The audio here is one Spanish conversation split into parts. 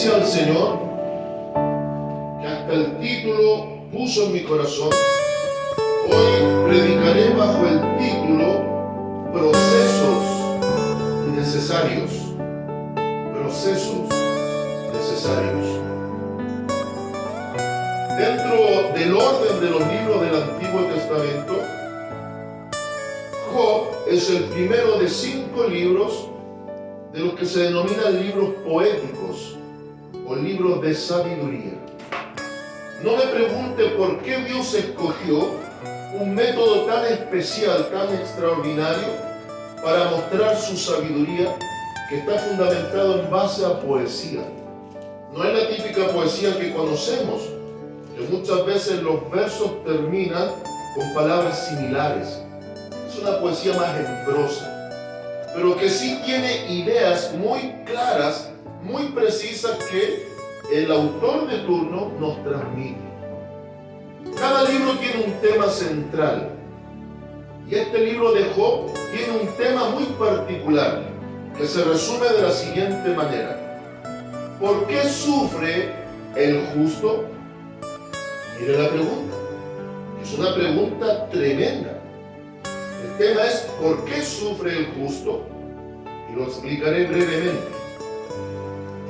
agradece al Señor que hasta el título puso en mi corazón. Hoy predicaré bajo el título Procesos Necesarios. Procesos necesarios. Dentro del orden de los libros del Antiguo Testamento, Job es el primero de 5 libros de los que se denominan libros poéticos o libros de sabiduría. No me pregunte por qué Dios escogió un método tan especial, tan extraordinario, para mostrar su sabiduría, que está fundamentado en base a poesía. No es la típica poesía que conocemos, que muchas veces los versos terminan con palabras similares. Es una poesía más en prosa, pero que sí tiene ideas muy claras, muy precisas, que el autor de turno nos transmite. Cada libro tiene un tema central, y este libro de Job tiene un tema muy particular, que se resume de la siguiente manera: ¿por qué sufre el justo? Mire la pregunta, es una pregunta tremenda. El tema es ¿por qué sufre el justo? Y lo explicaré brevemente.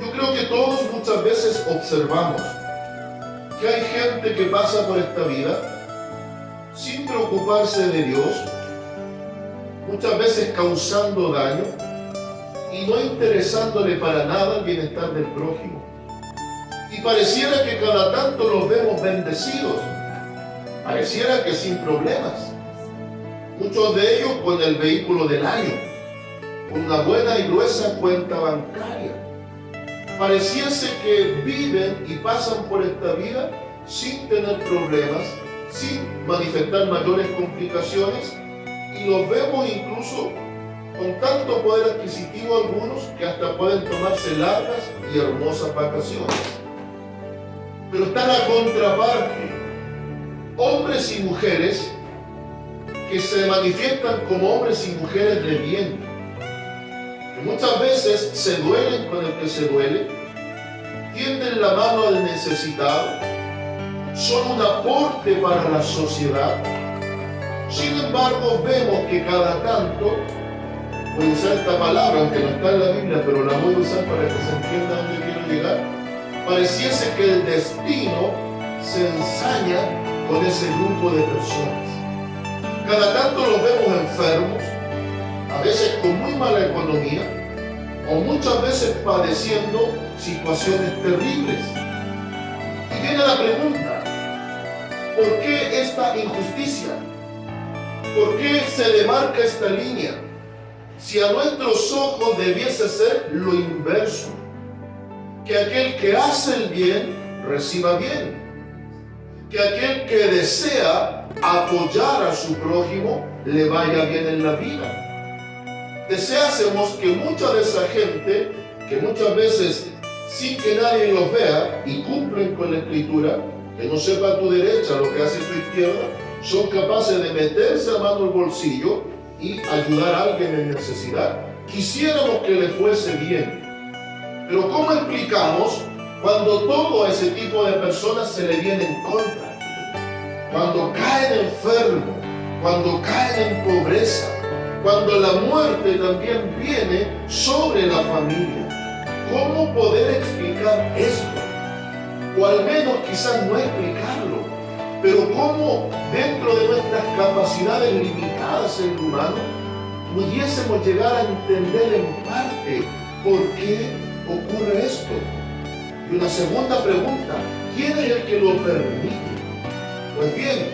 Yo creo que todos muchas veces observamos que hay gente que pasa por esta vida sin preocuparse de Dios, muchas veces causando daño y no interesándole para nada el bienestar del prójimo. Y pareciera que cada tanto los vemos bendecidos, pareciera que sin problemas. Muchos de ellos con el vehículo del año, con una buena y gruesa cuenta bancaria. Pareciese que viven y pasan por esta vida sin tener problemas, sin manifestar mayores complicaciones, y los vemos incluso con tanto poder adquisitivo algunos que hasta pueden tomarse largas y hermosas vacaciones. Pero está la contraparte, hombres y mujeres que se manifiestan como hombres y mujeres de bien, que muchas veces se duelen con el que se duele, tienden la mano al necesitado, son un aporte para la sociedad. Sin embargo, vemos que cada tanto, voy a usar esta palabra, aunque no está en la Biblia, pero la voy a usar para que se entienda a dónde quiero llegar, pareciese que el destino se ensaña con ese grupo de personas. Cada tanto los vemos enfermos, a veces con muy mala economía, o muchas veces padeciendo situaciones terribles. Y viene la pregunta: ¿por qué esta injusticia? ¿Por qué se demarca esta línea? Si a nuestros ojos debiese ser lo inverso, que aquel que hace el bien reciba bien, que aquel que desea apoyar a su prójimo le vaya bien en la vida. Deseásemos que mucha de esa gente, que muchas veces sin que nadie los vea y cumplen con la escritura, que no sepa tu derecha lo que hace tu izquierda, son capaces de meterse a mano al bolsillo y ayudar a alguien en necesidad. Quisiéramos que le fuese bien, pero ¿cómo explicamos cuando todo ese tipo de personas se le viene en contra? Cuando caen enfermos, cuando caen en pobreza, cuando la muerte también viene sobre la familia. ¿Cómo poder explicar esto? O al menos quizás no explicarlo, pero cómo dentro de nuestras capacidades limitadas en lo humano pudiésemos llegar a entender en parte por qué ocurre esto. Y una segunda pregunta: ¿quién es el que lo permite? Pues bien,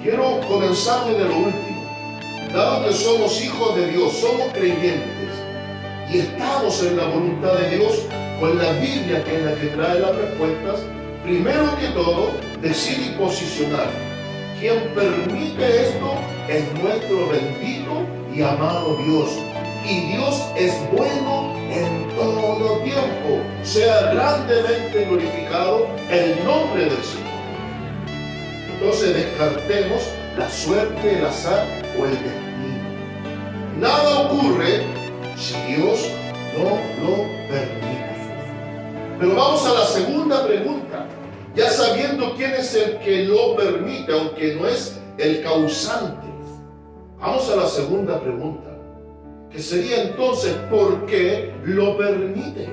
quiero comenzar desde lo último. Dado que somos hijos de Dios, somos creyentes y estamos en la voluntad de Dios, con la Biblia, que es la que trae las respuestas, primero que todo, decir y posicionar: quien permite esto es nuestro bendito y amado Dios. Y Dios es bueno en todo tiempo. Sea grandemente glorificado el nombre del Señor. Entonces descartemos la suerte, el azar o el destino. Nada ocurre si Dios no lo permite. Pero vamos a la segunda pregunta, ya sabiendo quién es el que lo permite, aunque no es el causante. Vamos a la segunda pregunta, que sería entonces, ¿por qué lo permite?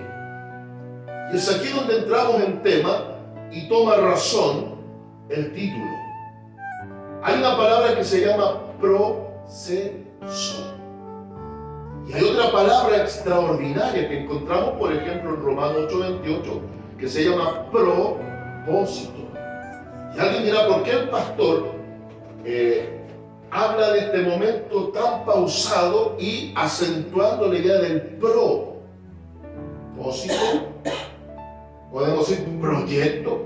Y es aquí donde entramos en tema y toma razón el título. Hay una palabra que se llama proceso. Y hay otra palabra extraordinaria que encontramos, por ejemplo, en Romanos 8:28, que se llama propósito. Y alguien dirá, ¿por qué el pastor habla de este momento tan pausado y acentuando la idea del propósito? Podemos decir proyecto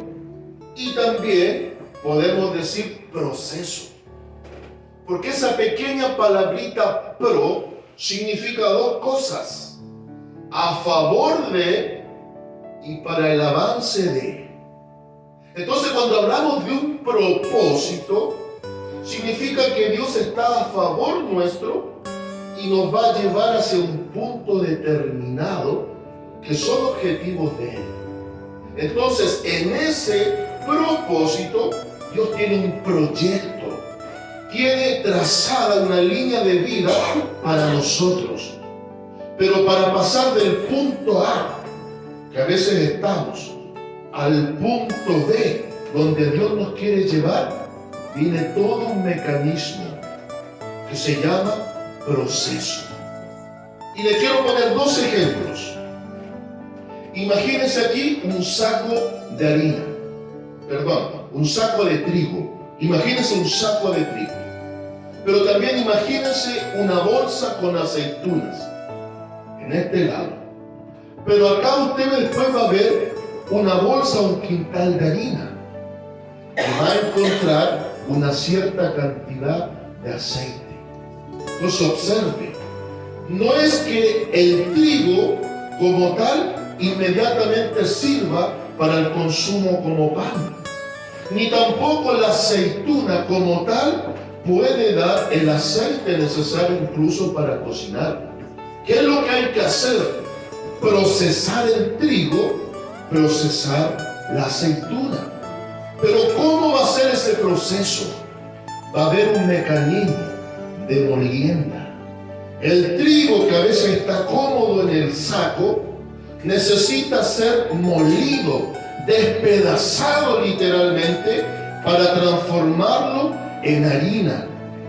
y también podemos decir proceso. Porque esa pequeña palabrita pro significa dos cosas: a favor de y para el avance de. Entonces, cuando hablamos de un propósito, significa que Dios está a favor nuestro y nos va a llevar hacia un punto determinado que son objetivos de Él. Entonces, en ese propósito, Dios tiene un proyecto, tiene trazada una línea de vida para nosotros. Pero para pasar del punto A, que a veces estamos, al punto B, donde Dios nos quiere llevar, tiene todo un mecanismo que se llama proceso. Y le quiero poner dos ejemplos. Imagínense aquí un saco de harina, un saco de trigo. Imagínense un saco de trigo. Pero también imagínense una bolsa con aceitunas en este lado. Pero acá usted después va a ver una bolsa, un quintal de harina. Y va a encontrar una cierta cantidad de aceite. Entonces observe, no es que el trigo como tal inmediatamente sirva para el consumo como pan, ni tampoco la aceituna como tal puede dar el aceite necesario incluso para cocinar. ¿Qué es lo que hay que hacer? Procesar el trigo, procesar la aceituna. Pero ¿cómo va a ser ese proceso? Va a haber un mecanismo de molienda. El trigo, que a veces está cómodo en el saco, necesita ser molido, despedazado literalmente, para transformarlo en harina.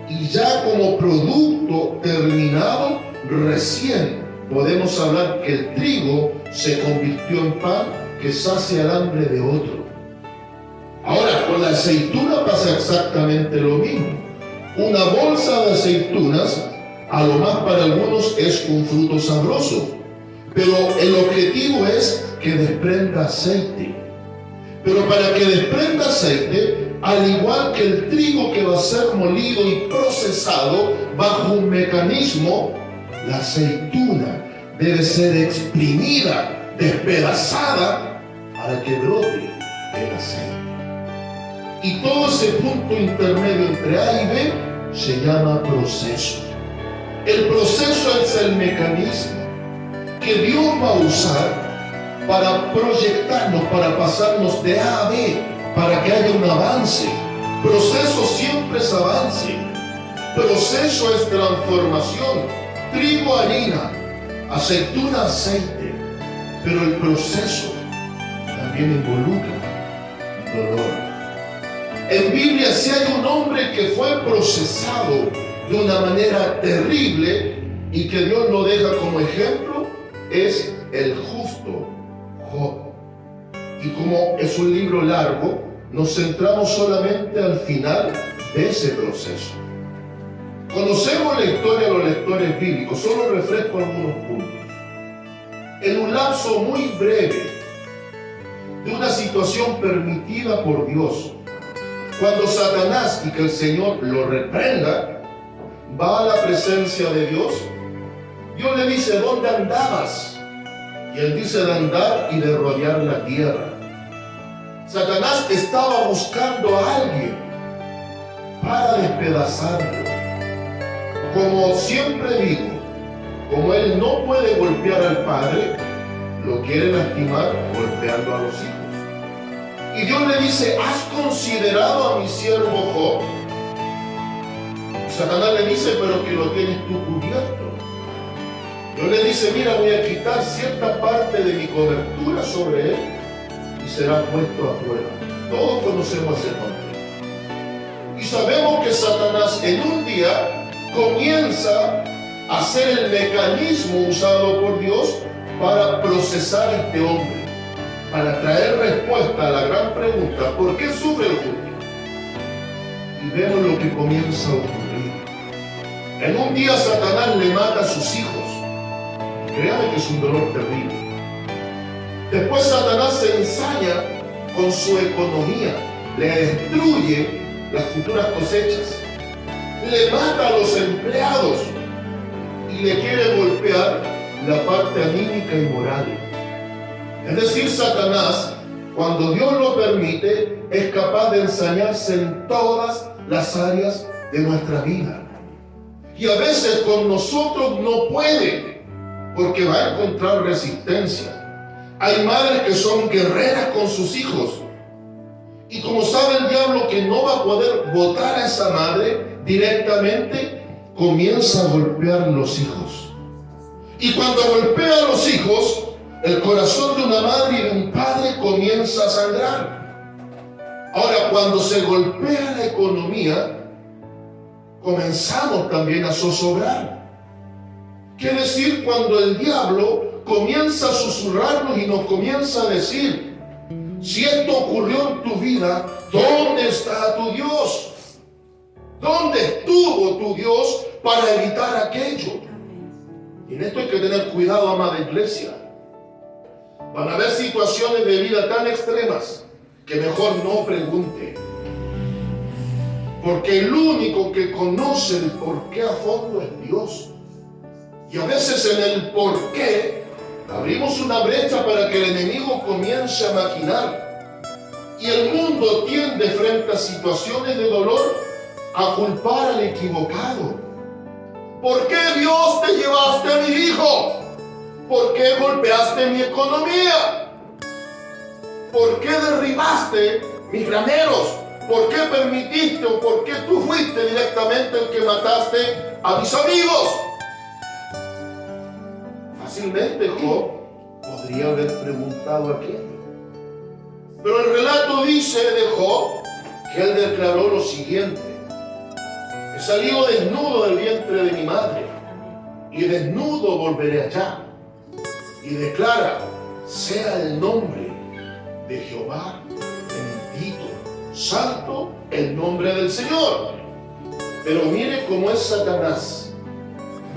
Y ya como producto terminado, recién podemos hablar que el trigo se convirtió en pan que sacia el hambre de otro. Ahora, con la aceituna pasa exactamente lo mismo. Una bolsa de aceitunas, a lo más para algunos es un fruto sabroso, pero el objetivo es que desprenda aceite. Pero para que desprenda aceite, al igual que el trigo que va a ser molido y procesado bajo un mecanismo, la aceituna debe ser exprimida, despedazada, para que brote el aceite. Y todo ese punto intermedio entre A y B se llama proceso. El proceso es el mecanismo que Dios va a usar para proyectarnos, para pasarnos de A a B, para que haya un avance. Proceso siempre es avance. Proceso es transformación. Trigo, harina, aceituna, aceite. Pero el proceso también involucra dolor. En Biblia, si hay un hombre que fue procesado de una manera terrible y que Dios lo deja como ejemplo, es el justo Job. Y como es un libro largo, nos centramos solamente al final de ese proceso. Conocemos la historia de los lectores bíblicos, solo refresco algunos puntos. En un lapso muy breve de una situación permitida por Dios, cuando Satanás, y que el Señor lo reprenda, va a la presencia de Dios, Dios le dice, ¿dónde andabas? Y él dice de andar y de rodear la tierra. Satanás estaba buscando a alguien para despedazarlo. Como siempre digo, como él no puede golpear al Padre, lo quiere lastimar golpeando a los hijos. Y Dios le dice, ¿has considerado a mi siervo Job? Satanás le dice, pero que lo tienes tú cubierto. Dios le dice, mira, voy a quitar cierta parte de mi cobertura sobre él y será puesto a prueba. Todos conocemos ese nombre. Y sabemos que Satanás en un día comienza a ser el mecanismo usado por Dios para procesar a este hombre, para traer respuesta a la gran pregunta, ¿por qué sufre el justo? Y vemos lo que comienza a ocurrir. En un día Satanás le mata a sus hijos. Créame que es un dolor terrible. Después Satanás se ensaña con su economía, le destruye las futuras cosechas, le mata a los empleados y le quiere golpear la parte anímica y moral. Es decir, Satanás, cuando Dios lo permite, es capaz de ensañarse en todas las áreas de nuestra vida. Y a veces con nosotros no puede, porque va a encontrar resistencia. Hay madres que son guerreras con sus hijos. Y como sabe el diablo que no va a poder botar a esa madre directamente, comienza a golpear los hijos. Y cuando golpea a los hijos, el corazón de una madre y de un padre comienza a sangrar. Ahora, cuando se golpea la economía, comenzamos también a zozobrar. Quiere decir, cuando el diablo comienza a susurrarnos y nos comienza a decir, si esto ocurrió en tu vida, ¿dónde está tu Dios? ¿Dónde estuvo tu Dios para evitar aquello? Y en esto hay que tener cuidado, amada iglesia. Van a haber situaciones de vida tan extremas que mejor no pregunte. Porque el único que conoce el porqué a fondo es Dios. Y a veces en el porqué abrimos una brecha para que el enemigo comience a maquinar. Y el mundo tiende frente a situaciones de dolor a culpar al equivocado. ¿Por qué Dios te llevaste a mi hijo? ¿Por qué golpeaste mi economía? ¿Por qué derribaste mis graneros? ¿Por qué permitiste o por qué tú fuiste directamente el que mataste a mis amigos? Fácilmente Job podría haber preguntado aquello. Pero el relato dice de Job que él declaró lo siguiente: he salido desnudo del vientre de mi madre y desnudo volveré allá. Y declara, sea el nombre de Jehová bendito, santo el nombre del Señor. Pero mire cómo es Satanás.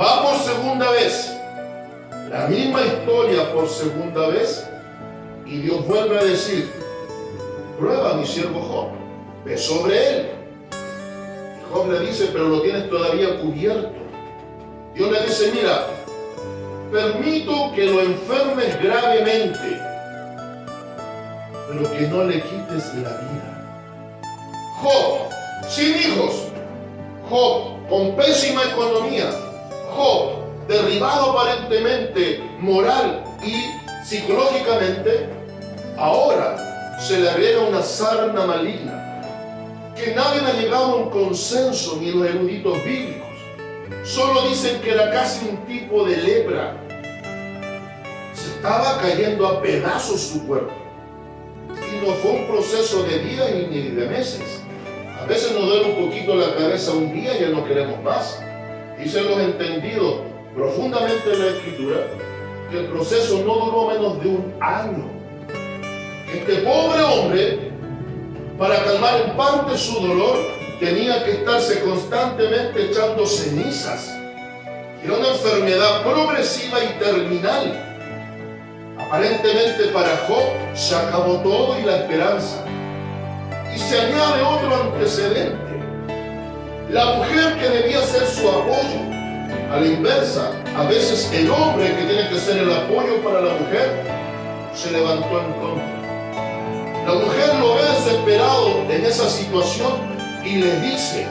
Va por segunda vez, la misma historia por segunda vez, y Dios vuelve a decir, prueba a mi siervo Job, ve sobre él. Y Job le dice, pero lo tienes todavía cubierto. Dios le dice, mira, permito que lo enfermes gravemente, pero que no le quites la vida. Job, sin hijos. Job, con pésima economía. Job, derribado aparentemente moral y psicológicamente. Ahora se le agrega una sarna maligna, que nadie ha llegado a un consenso, ni los eruditos bíblicos. Solo dicen que era casi un tipo de lepra. Se estaba cayendo a pedazos su cuerpo. Y no fue un proceso de días ni de meses. A veces nos duele un poquito la cabeza un día y ya no queremos más. Dicen los entendidos profundamente en la Escritura que el proceso no duró menos de un año. Este pobre hombre, para calmar en parte su dolor, tenía que estarse constantemente echando cenizas. Era una enfermedad progresiva y terminal. Aparentemente para Job se acabó todo y la esperanza. Y se añade otro antecedente. La mujer que debía ser su apoyo, a la inversa, a veces el hombre que tiene que ser el apoyo para la mujer, se levantó en contra. La mujer lo ve desesperado en esa situación y le dice,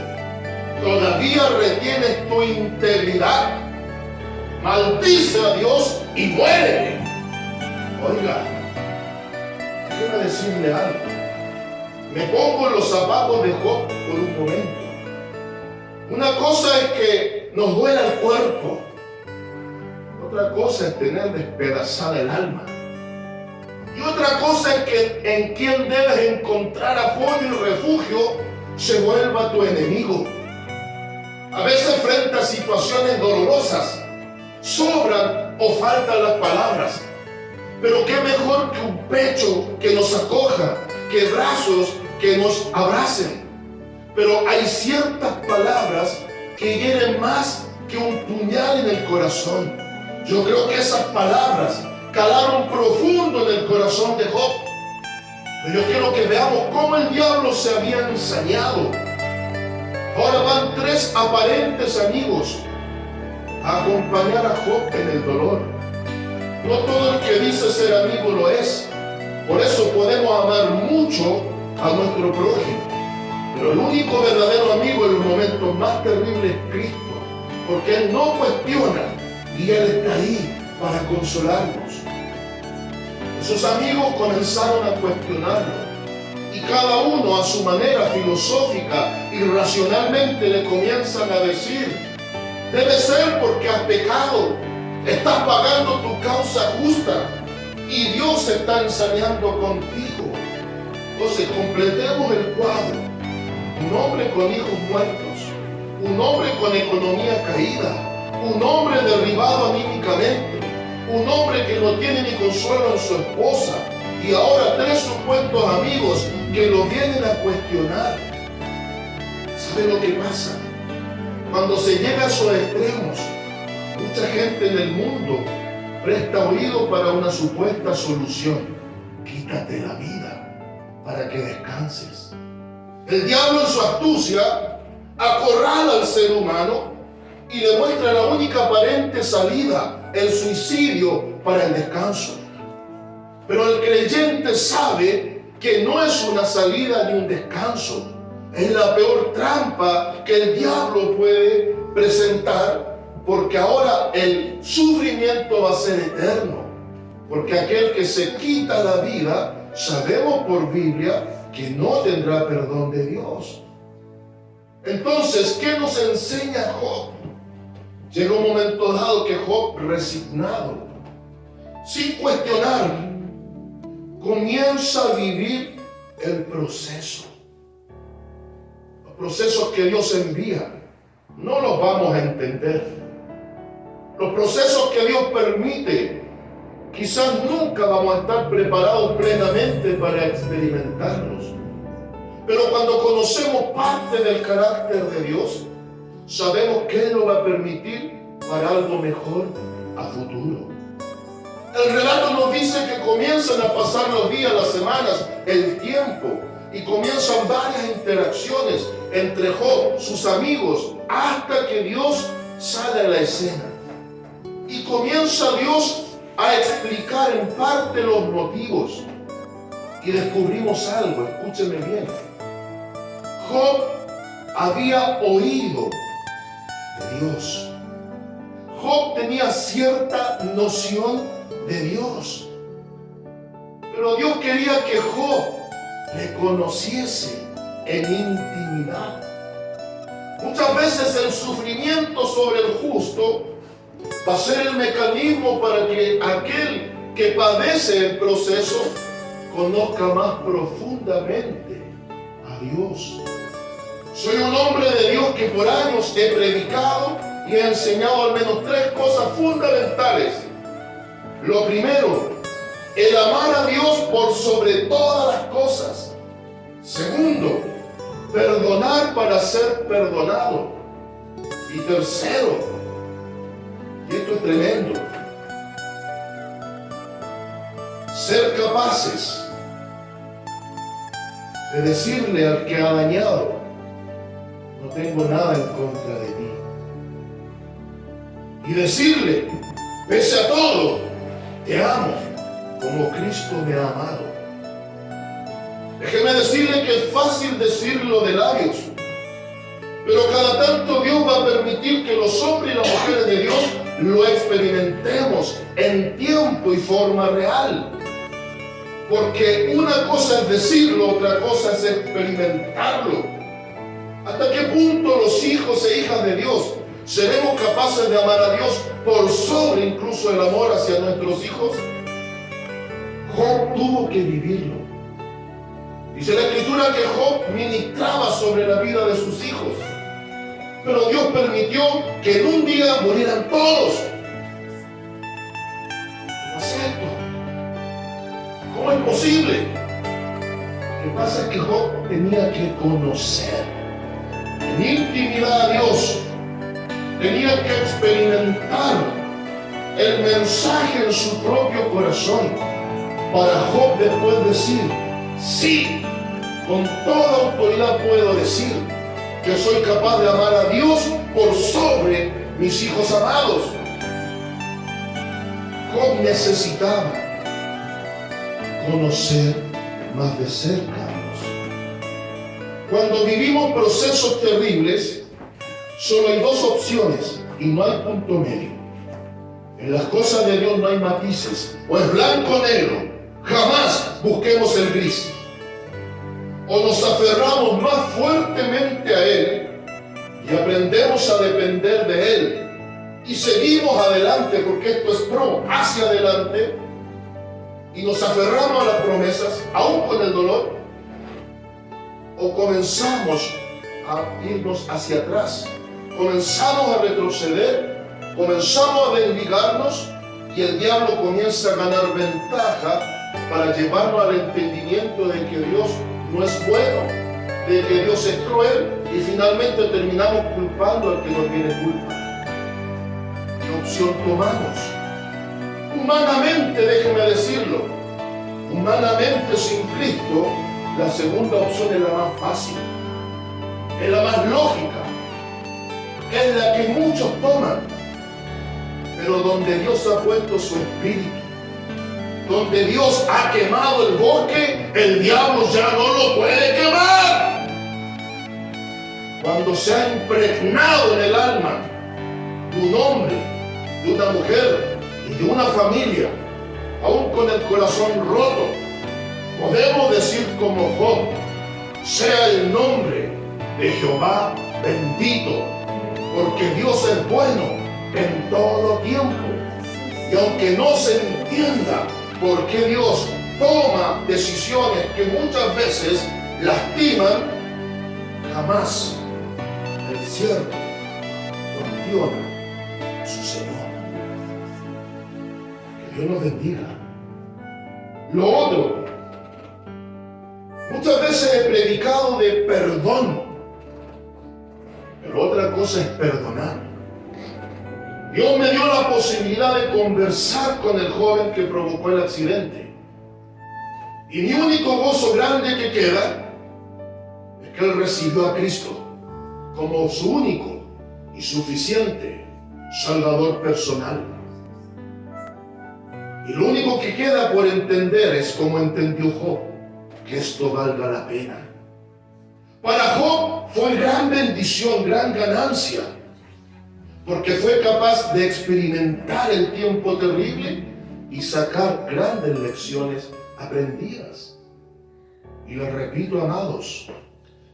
¿todavía retienes tu integridad? Maldice a Dios y muérete. Oiga, déjeme decirle algo. Me pongo en los zapatos de Job por un momento. Una cosa es que nos duela el cuerpo. Otra cosa es tener despedazada el alma. Y otra cosa es que en quien debes encontrar apoyo y refugio se vuelva tu enemigo. A veces frente a situaciones dolorosas sobran o faltan las palabras. Pero qué mejor que un pecho que nos acoja, que brazos que nos abracen. Pero hay ciertas palabras que hieren más que un puñal en el corazón. Yo creo que esas palabras calaron profundo en el corazón de Job. Pero yo quiero que veamos cómo el diablo se había ensañado. Ahora van tres aparentes amigos a acompañar a Job en el dolor. No todo el que dice ser amigo lo es. Por eso podemos amar mucho a nuestro prójimo. Pero el único verdadero amigo en los momentos más terribles es Cristo. Porque Él no cuestiona y Él está ahí para consolarnos. Esos amigos comenzaron a cuestionarlo. Y cada uno a su manera filosófica y racionalmente le comienzan a decir: debe ser porque has pecado, estás pagando tu causa justa y Dios se está ensañando contigo. Entonces completemos el cuadro: un hombre con hijos muertos, un hombre con economía caída, un hombre derribado anímicamente, un hombre que no tiene ni consuelo en su esposa, y ahora tres supuestos amigos que lo vienen a cuestionar. ¿Sabe lo que pasa? Cuando se llega a esos extremos, mucha gente en el mundo presta oído para una supuesta solución: quítate la vida para que descanses. El diablo en su astucia acorrala al ser humano y le muestra la única aparente salida, el suicidio para el descanso. Pero el creyente sabe que no es una salida ni un descanso. Es la peor trampa que el diablo puede presentar, porque ahora el sufrimiento va a ser eterno. Porque aquel que se quita la vida, sabemos por Biblia que no tendrá perdón de Dios. Entonces, ¿qué nos enseña Job? Llega un momento dado que Job, resignado, sin cuestionar, comienza a vivir el proceso. Los procesos que Dios envía no los vamos a entender. Los procesos que Dios permite, quizás nunca vamos a estar preparados plenamente para experimentarlos. Pero cuando conocemos parte del carácter de Dios, sabemos que Él lo va a permitir para algo mejor a futuro. El relato nos dice que comienzan a pasar los días, las semanas, el tiempo, y comienzan varias interacciones entre Job, sus amigos, hasta que Dios sale a la escena. Y comienza Dios a explicar en parte los motivos. Y descubrimos algo, escúcheme bien. Job había oído de Dios. Job tenía cierta noción de Dios. Pero Dios quería que Job le conociese en intimidad. Muchas veces el sufrimiento sobre el justo va a ser el mecanismo para que aquel que padece el proceso conozca más profundamente a Dios. Soy un hombre de Dios que por años he predicado y he enseñado al menos tres cosas fundamentales. Lo primero, el amar a Dios por sobre todas las cosas. Segundo, perdonar para ser perdonado. Y tercero, y esto es tremendo, ser capaces de decirle al que ha dañado: no tengo nada en contra de ti. Y decirle, pese a todo, te amo como Cristo me ha amado. Déjeme decirle que es fácil decirlo de labios, pero cada tanto Dios va a permitir que los hombres y las mujeres de Dios lo experimentemos en tiempo y forma real. Porque una cosa es decirlo, otra cosa es experimentarlo. ¿Hasta qué punto los hijos e hijas de Dios seremos capaces de amar a Dios por sobre incluso el amor hacia nuestros hijos? Job tuvo que vivirlo. Dice la Escritura que Job ministraba sobre la vida de sus hijos, pero Dios permitió que en un día murieran todos. ¿Cómo es esto? ¿Cómo es posible? Lo que pasa es que Job tenía que conocer en intimidad a Dios, tenía que experimentar el mensaje en su propio corazón para Job después decir: sí, con toda autoridad puedo decir que soy capaz de amar a Dios por sobre mis hijos amados. Job necesitaba conocer más de cerca a Dios. Cuando vivimos procesos terribles, solo hay dos opciones y no hay punto medio. En las cosas de Dios no hay matices, o es blanco o negro. Jamás busquemos el gris. O nos aferramos más fuertemente a Él y aprendemos a depender de Él y seguimos adelante, porque esto es hacia adelante, y nos aferramos a las promesas aún con el dolor, o comenzamos a irnos hacia atrás, comenzamos a retroceder, comenzamos a desligarnos, y el diablo comienza a ganar ventaja para llevarnos al entendimiento de que Dios no es bueno, de que Dios es cruel, y finalmente terminamos culpando al que no tiene culpa. ¿Qué opción tomamos? Humanamente, déjeme decirlo, humanamente sin Cristo, la segunda opción es la más fácil, es la más lógica, es la que muchos toman, pero donde Dios ha puesto su espíritu, donde Dios ha quemado el bosque, el diablo ya no lo puede quemar. Cuando se ha impregnado en el alma de un hombre, de una mujer y de una familia, aún con el corazón roto, podemos decir como Job: sea el nombre de Jehová bendito, porque Dios es bueno en todo tiempo. Y aunque no se entienda por qué Dios toma decisiones que muchas veces lastiman, jamás el siervo cuestiona a su Señor. Que Dios nos bendiga. Lo otro, muchas veces he predicado de perdón, pero otra cosa es perdonar. Dios me dio la posibilidad de conversar con el joven que provocó el accidente. Y mi único gozo grande que queda es que él recibió a Cristo como su único y suficiente Salvador personal. Y lo único que queda por entender es como entendió Job, que esto valga la pena. Para Job fue gran bendición, gran ganancia, porque fue capaz de experimentar el tiempo terrible y sacar grandes lecciones aprendidas. Y les repito, amados,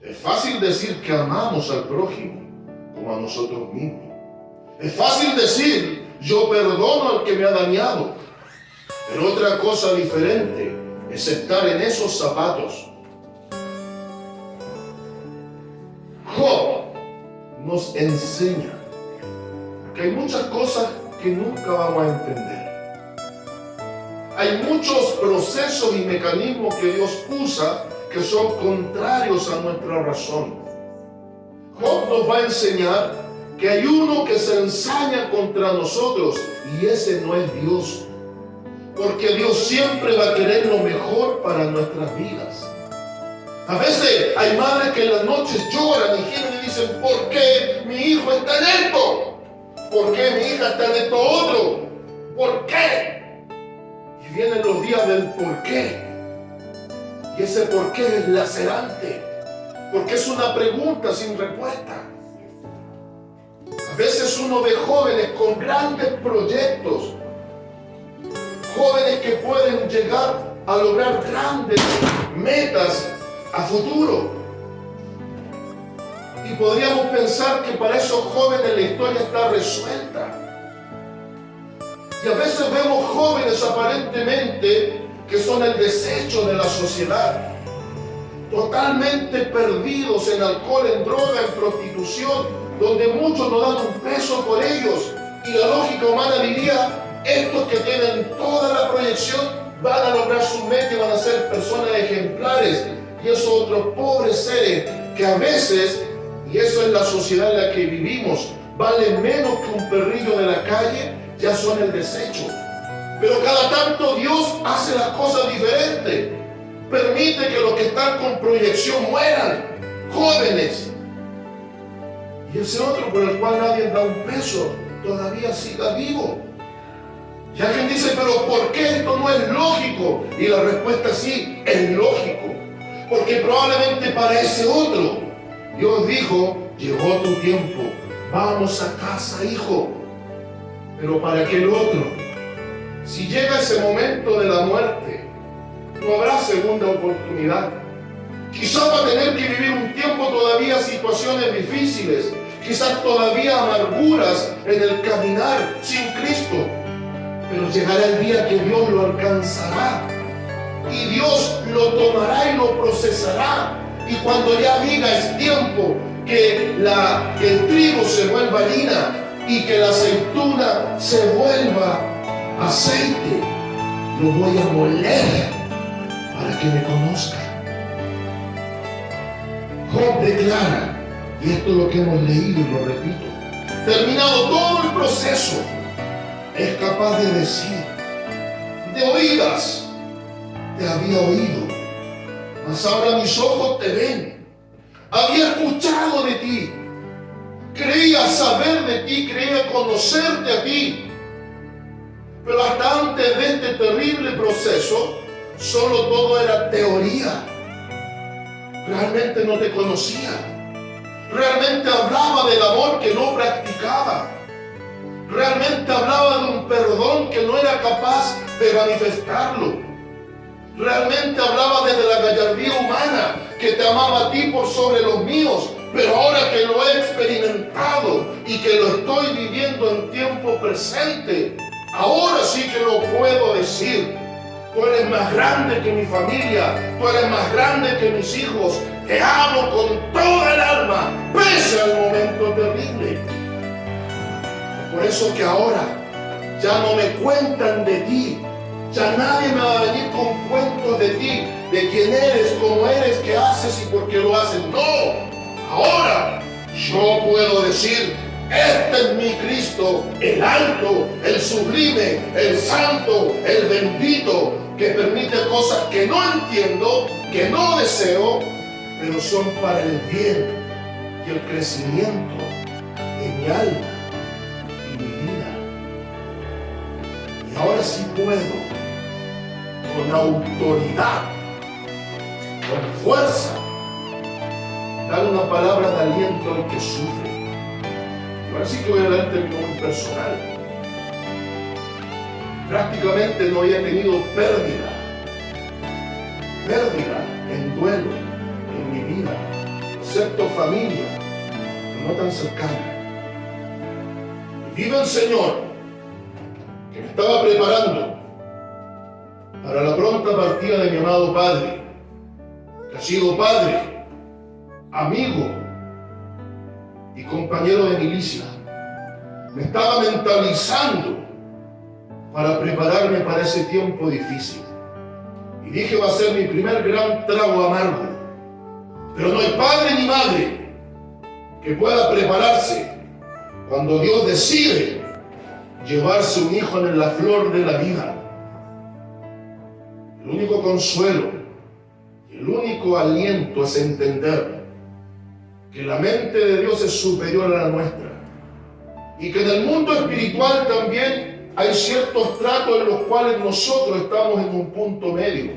es fácil decir que amamos al prójimo como a nosotros mismos. Es fácil decir: yo perdono al que me ha dañado. Pero otra cosa diferente es estar en esos zapatos. Job nos enseña que hay muchas cosas que nunca vamos a entender. Hay muchos procesos y mecanismos que Dios usa que son contrarios a nuestra razón. Job nos va a enseñar que hay uno que se ensaña contra nosotros, y ese no es Dios. Porque Dios siempre va a querer lo mejor para nuestras vidas. A veces hay madres que en las noches lloran y gimen y dicen: ¿por qué mi hijo está en esto? ¿Por qué mi hija está en esto otro? ¿Por qué? Y vienen los días del por qué. Y ese por qué es lacerante, porque es una pregunta sin respuesta. A A veces uno ve jóvenes con grandes proyectos, jóvenes que pueden llegar a lograr grandes metas a futuro. Y podríamos pensar que para esos jóvenes la historia está resuelta. Y a veces vemos jóvenes aparentemente que son el desecho de la sociedad, totalmente perdidos en alcohol, en droga, en prostitución, donde muchos no dan un peso por ellos. Y la lógica humana diría, estos que tienen toda la proyección van a lograr su meta y van a ser personas ejemplares. Y esos otros pobres seres que a veces, y eso es la sociedad en la que vivimos, valen menos que un perrillo de la calle, ya son el desecho. Pero cada tanto Dios hace las cosas diferentes. Permite que los que están con proyección mueran, jóvenes. Y ese otro por el cual nadie da un peso, todavía siga vivo. Y alguien dice, pero ¿por qué esto no es lógico? Y la respuesta es sí, es lógico. Porque probablemente para ese otro, Dios dijo, llegó tu tiempo, vamos a casa, hijo. Pero para aquel otro, si llega ese momento de la muerte, no habrá segunda oportunidad. Quizás va a tener que vivir un tiempo todavía situaciones difíciles, quizás todavía amarguras en el caminar sin Cristo. Pero llegará el día que Dios lo alcanzará y Dios lo tomará y lo procesará. Y cuando ya diga es tiempo que el trigo se vuelva harina y que la aceituna se vuelva aceite, lo voy a moler para que me conozca. Job declara, y esto es lo que hemos leído y lo repito, terminado todo el proceso, es capaz de decir, de oídas te había oído, mas ahora mis ojos te ven. Había escuchado de ti, creía saber de ti, creía conocerte a ti, pero hasta antes de este terrible proceso, solo todo era teoría. Realmente no te conocía. Realmente hablaba del amor que no practicaba. Realmente hablaba de un perdón que no era capaz de manifestarlo. Realmente hablaba desde la gallardía humana, que te amaba a ti por sobre los míos, pero ahora que lo he experimentado y que lo estoy viviendo en tiempo presente, ahora sí que lo puedo decir. Tú eres más grande que mi familia, tú eres más grande que mis hijos, te amo con toda el alma, pese al momento terrible. Por eso que ahora ya no me cuentan de ti, ya nadie me va a venir con cuentos de ti, de quién eres, cómo eres, qué haces y por qué lo haces. No, ahora yo puedo decir, este es mi Cristo, el alto, el sublime, el santo, el bendito, que permite cosas que no entiendo, que no deseo, pero son para el bien y el crecimiento de mi alma y mi vida. Y ahora sí puedo, con autoridad, con fuerza, dar una palabra de aliento al que sufre. Ahora sí que voy a hablar en términos muy personal. Prácticamente no había tenido pérdida en duelo en mi vida, excepto familia, pero no tan cercana. Y vive el Señor, que me estaba preparando para la pronta partida de mi amado Padre, que ha sido padre, amigo y compañero de milicia. Me estaba mentalizando para prepararme para ese tiempo difícil. Y dije, va a ser mi primer gran trago amargo. Pero no hay padre ni madre que pueda prepararse cuando Dios decide llevarse un hijo en la flor de la vida. El único consuelo, el único aliento es entender que la mente de Dios es superior a la nuestra y que en el mundo espiritual también hay ciertos tratos en los cuales nosotros estamos en un punto medio.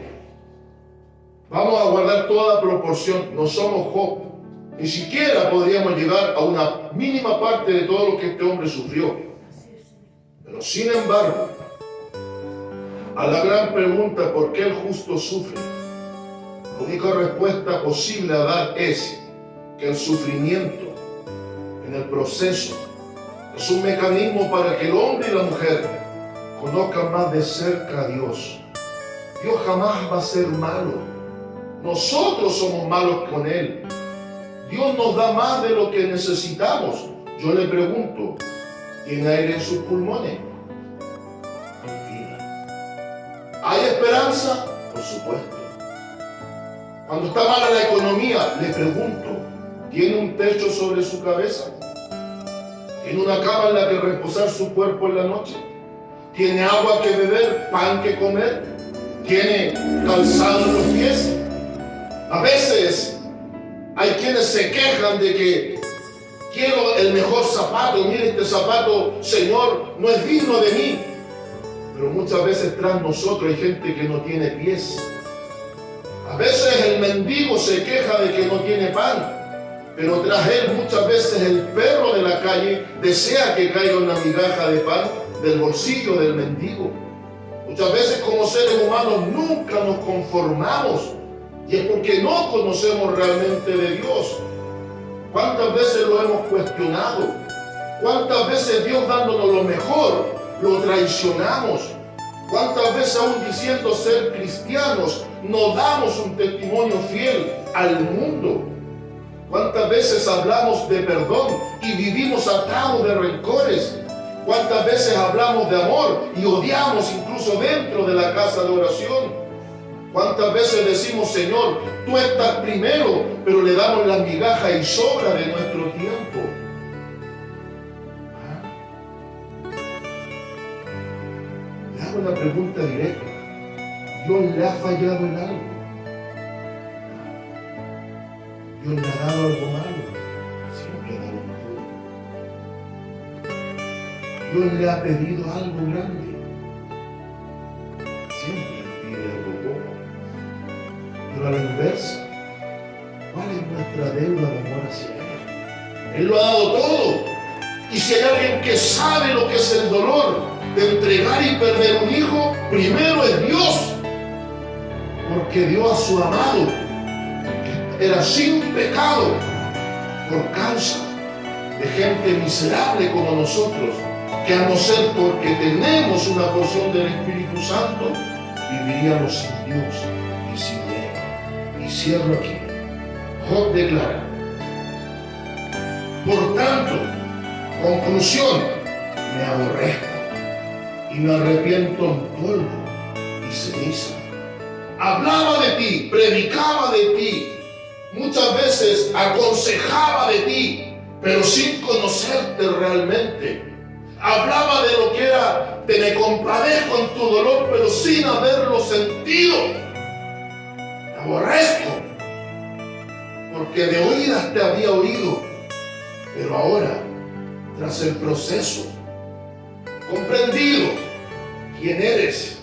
Vamos a guardar toda proporción, no somos Job, Ni siquiera podríamos llegar a una mínima parte de todo lo que este hombre sufrió. Pero sin embargo, a la gran pregunta ¿por qué el justo sufre? La única respuesta posible a dar es que el sufrimiento en el proceso es un mecanismo para que el hombre y la mujer conozcan más de cerca a Dios. Dios jamás va a ser malo. Nosotros somos malos con Él. Dios nos da más de lo que necesitamos. Yo le pregunto, ¿tiene aire en sus pulmones? ¿Hay esperanza? Por supuesto. Cuando está mala la economía, le pregunto, ¿tiene un techo sobre su cabeza? ¿Tiene una cama en la que reposar su cuerpo en la noche? ¿Tiene agua que beber, pan que comer? ¿Tiene calzado en los pies? A veces hay quienes se quejan de que quiero el mejor zapato. Mire, este zapato, Señor, no es digno de mí. Pero muchas veces tras nosotros hay gente que no tiene pies. A veces el mendigo se queja de que no tiene pan. Pero tras él muchas veces el perro de la calle desea que caiga una migaja de pan del bolsillo del mendigo. Muchas veces como seres humanos nunca nos conformamos. Y es porque no conocemos realmente de Dios. ¿Cuántas veces lo hemos cuestionado? ¿Cuántas veces Dios dándonos lo mejor lo traicionamos? ¿Cuántas veces aún diciendo ser cristianos no damos un testimonio fiel al mundo? ¿Cuántas veces hablamos de perdón y vivimos atados de rencores? ¿Cuántas veces hablamos de amor y odiamos incluso dentro de la casa de oración? ¿Cuántas veces decimos, Señor, tú estás primero, pero le damos las migajas y sobra de nuestro tiempo? Le hago una pregunta directa. ¿Dios le ha fallado en algo? ¿Dios le ha dado algo malo? Siempre da lo mejor. ¿Dios le ha pedido algo grande? Siempre le pide algo poco. Pero a la inversa, ¿cuál es nuestra deuda de amor hacia Él? Él lo ha dado todo. Y si hay alguien que sabe lo que es el dolor de entregar y perder un hijo, primero es Dios. Porque dio a su amado, que era sin pecado, por causa de gente miserable como nosotros, que a no ser porque tenemos una porción del Espíritu Santo, viviríamos sin Dios y sin Él. Y cierro aquí. Job declara: por tanto, conclusión, me aborrezco y me arrepiento en polvo y ceniza. Hablaba de ti, predicaba de ti, muchas veces aconsejaba de ti, pero sin conocerte realmente. Hablaba de lo que era, te me compadezco en tu dolor, pero sin haberlo sentido. Te aborrezco, porque de oídas te había oído, pero ahora, tras el proceso, comprendido quién eres,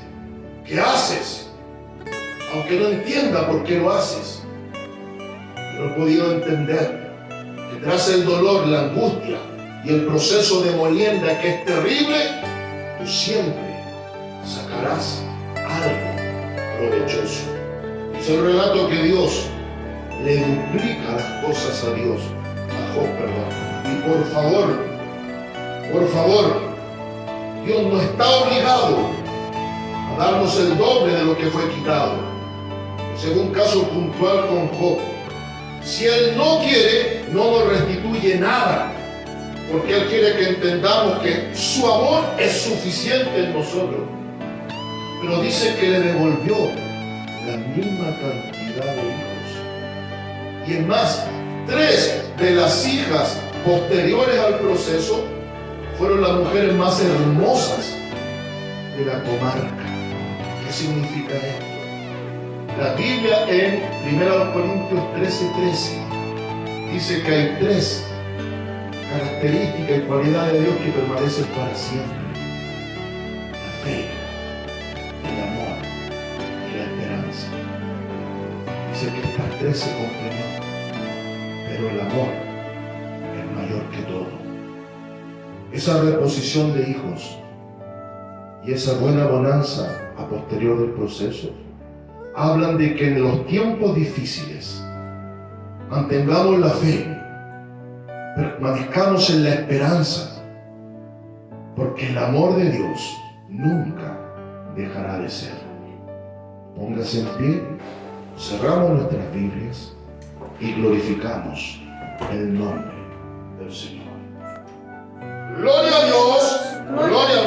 qué haces, aunque no entienda por qué lo haces, pero he podido entender que tras el dolor, la angustia y el proceso de molienda que es terrible, tú siempre sacarás algo provechoso. Dice el relato que Dios le duplica las cosas a Dios, a Job, perdón. Y por favor, Dios no está obligado a darnos el doble de lo que fue quitado. Según caso puntual con Job, si Él no quiere, no nos restituye nada, porque Él quiere que entendamos que su amor es suficiente en nosotros. Pero dice que le devolvió la misma cantidad de hijos. Y es más, 3 de las hijas posteriores al proceso fueron las mujeres más hermosas de la comarca. ¿Qué significa esto? La Biblia en 1 Corintios 13:13 dice que hay 3 características y cualidades de Dios que permanecen para siempre: la fe, el amor y la esperanza. Dice que estas 3 se complementan pero el amor es mayor que todo. Esa reposición de hijos y esa buena bonanza a posterior del proceso hablan de que en los tiempos difíciles mantengamos la fe, permanezcamos en la esperanza, porque el amor de Dios nunca dejará de ser. Póngase en pie, cerramos nuestras Biblias y glorificamos el nombre del Señor. Gloria a Dios, gloria a